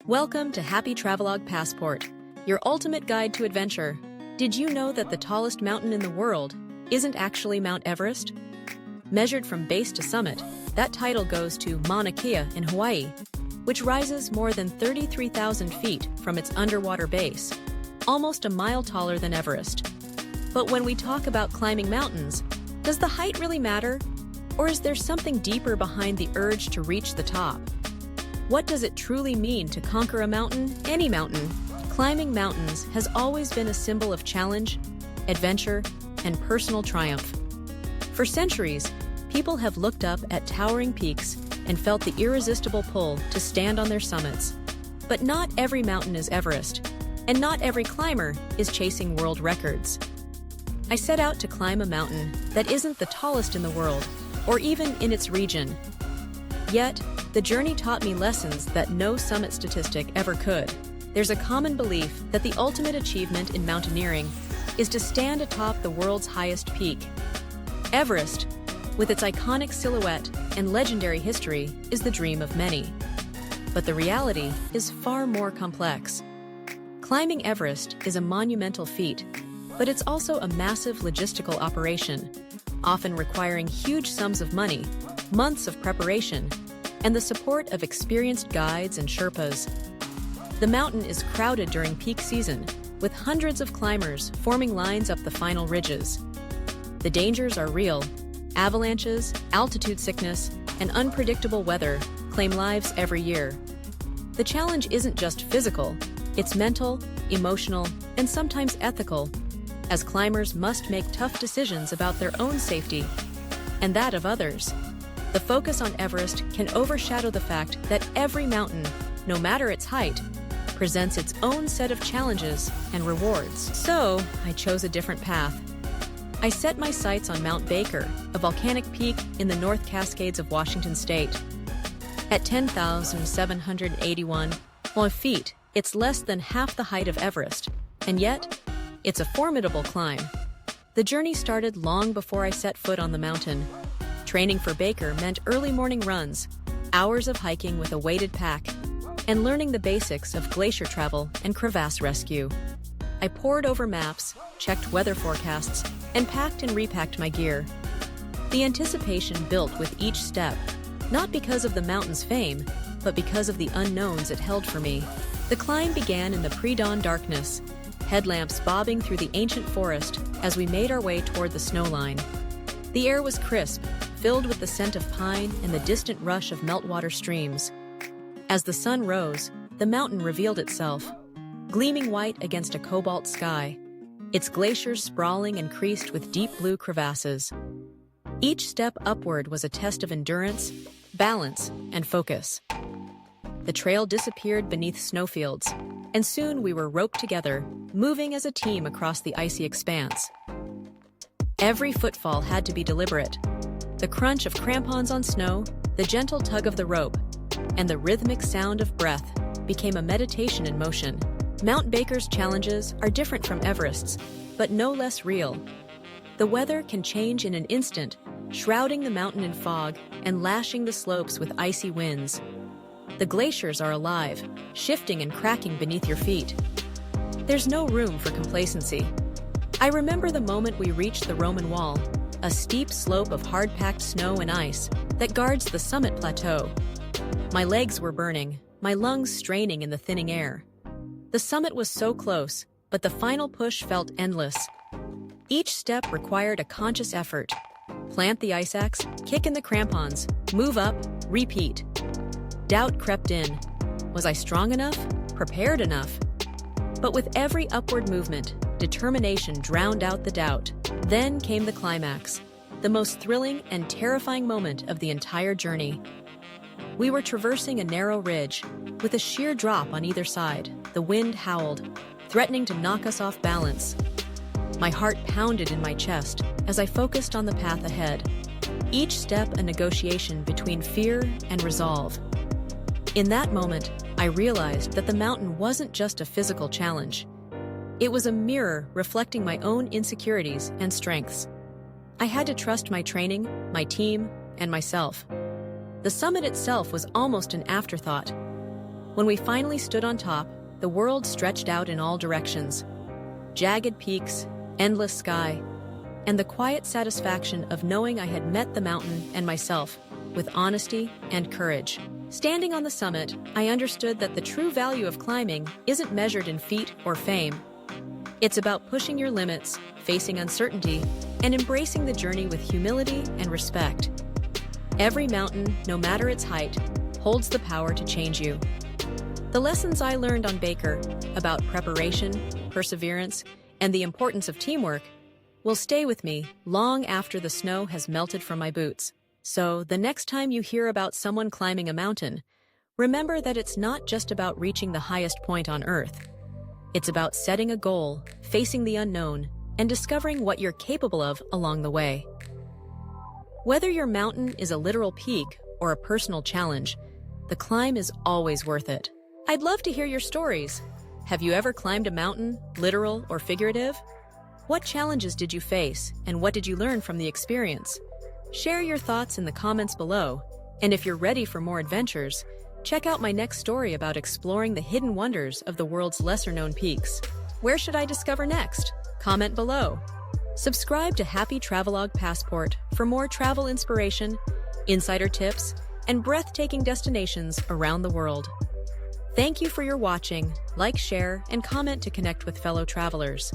Welcome to Happy Travelogue Passport, your ultimate guide to adventure. Did you know that the tallest mountain in the world isn't actually Mount Everest? Measured from base to summit, that title goes to Mauna Kea in Hawaii, which rises more than 33,000 feet from its underwater base, almost a mile taller than Everest. But when we talk about climbing mountains, does the height really matter? Or is there something deeper behind the urge to reach the top? What does it truly mean to conquer a mountain, any mountain? Climbing mountains has always been a symbol of challenge, adventure, and personal triumph. For centuries, people have looked up at towering peaks and felt the irresistible pull to stand on their summits. But not every mountain is Everest, and not every climber is chasing world records. I set out to climb a mountain that isn't the tallest in the world, or even in its region. Yet, the journey taught me lessons that no summit statistic ever could. There's a common belief that the ultimate achievement in mountaineering is to stand atop the world's highest peak. Everest, with its iconic silhouette and legendary history, is the dream of many. But the reality is far more complex. Climbing Everest is a monumental feat, but it's also a massive logistical operation, often requiring huge sums of money, months of preparation, and the support of experienced guides and Sherpas. The mountain is crowded during peak season, with hundreds of climbers forming lines up the final ridges. The dangers are real. Avalanches, altitude sickness, and unpredictable weather claim lives every year. The challenge isn't just physical, it's mental, emotional, and sometimes ethical, as climbers must make tough decisions about their own safety and that of others. The focus on Everest can overshadow the fact that every mountain, no matter its height, presents its own set of challenges and rewards. So, I chose a different path. I set my sights on Mount Baker, a volcanic peak in the North Cascades of Washington state. At 10,781 feet, it's less than half the height of Everest, and yet, it's a formidable climb. The journey started long before I set foot on the mountain. Training for Baker meant early morning runs, hours of hiking with a weighted pack, and learning the basics of glacier travel and crevasse rescue. I pored over maps, checked weather forecasts, and packed and repacked my gear. The anticipation built with each step, not because of the mountain's fame, but because of the unknowns it held for me. The climb began in the pre-dawn darkness, headlamps bobbing through the ancient forest as we made our way toward the snowline. The air was crisp, filled with the scent of pine and the distant rush of meltwater streams. As the sun rose, the mountain revealed itself, gleaming white against a cobalt sky, its glaciers sprawling and creased with deep blue crevasses. Each step upward was a test of endurance, balance, and focus. The trail disappeared beneath snowfields, and soon we were roped together, moving as a team across the icy expanse. Every footfall had to be deliberate. The crunch of crampons on snow, the gentle tug of the rope, and the rhythmic sound of breath became a meditation in motion. Mount Baker's challenges are different from Everest's, but no less real. The weather can change in an instant, shrouding the mountain in fog and lashing the slopes with icy winds. The glaciers are alive, shifting and cracking beneath your feet. There's no room for complacency. I remember the moment we reached the Roman Wall, a steep slope of hard-packed snow and ice that guards the summit plateau. My legs were burning, my lungs straining in the thinning air. The summit was so close, but the final push felt endless. Each step required a conscious effort. Plant the ice axe, kick in the crampons, move up, repeat. Doubt crept in. Was I strong enough? Prepared enough? But with every upward movement, determination drowned out the doubt. Then came the climax, the most thrilling and terrifying moment of the entire journey. We were traversing a narrow ridge, with a sheer drop on either side. The wind howled, threatening to knock us off balance. My heart pounded in my chest as I focused on the path ahead, each step a negotiation between fear and resolve. In that moment, I realized that the mountain wasn't just a physical challenge. It was a mirror reflecting my own insecurities and strengths. I had to trust my training, my team, and myself. The summit itself was almost an afterthought. When we finally stood on top, the world stretched out in all directions. Jagged peaks, endless sky, and the quiet satisfaction of knowing I had met the mountain and myself with honesty and courage. Standing on the summit, I understood that the true value of climbing isn't measured in feat or fame. It's about pushing your limits, facing uncertainty, and embracing the journey with humility and respect. Every mountain, no matter its height, holds the power to change you. The lessons I learned on Baker about preparation, perseverance, and the importance of teamwork will stay with me long after the snow has melted from my boots. So, the next time you hear about someone climbing a mountain, remember that it's not just about reaching the highest point on Earth. It's about setting a goal, facing the unknown, and discovering what you're capable of along the way. Whether your mountain is a literal peak or a personal challenge, the climb is always worth it. I'd love to hear your stories. Have you ever climbed a mountain, literal or figurative? What challenges did you face, and what did you learn from the experience? Share your thoughts in the comments below, and if you're ready for more adventures, check out my next story about exploring the hidden wonders of the world's lesser-known peaks. Where should I discover next? Comment below. Subscribe to Happy Travelogue Passport for more travel inspiration, insider tips, and breathtaking destinations around the world. Thank you for your watching. Like, share, and comment to connect with fellow travelers.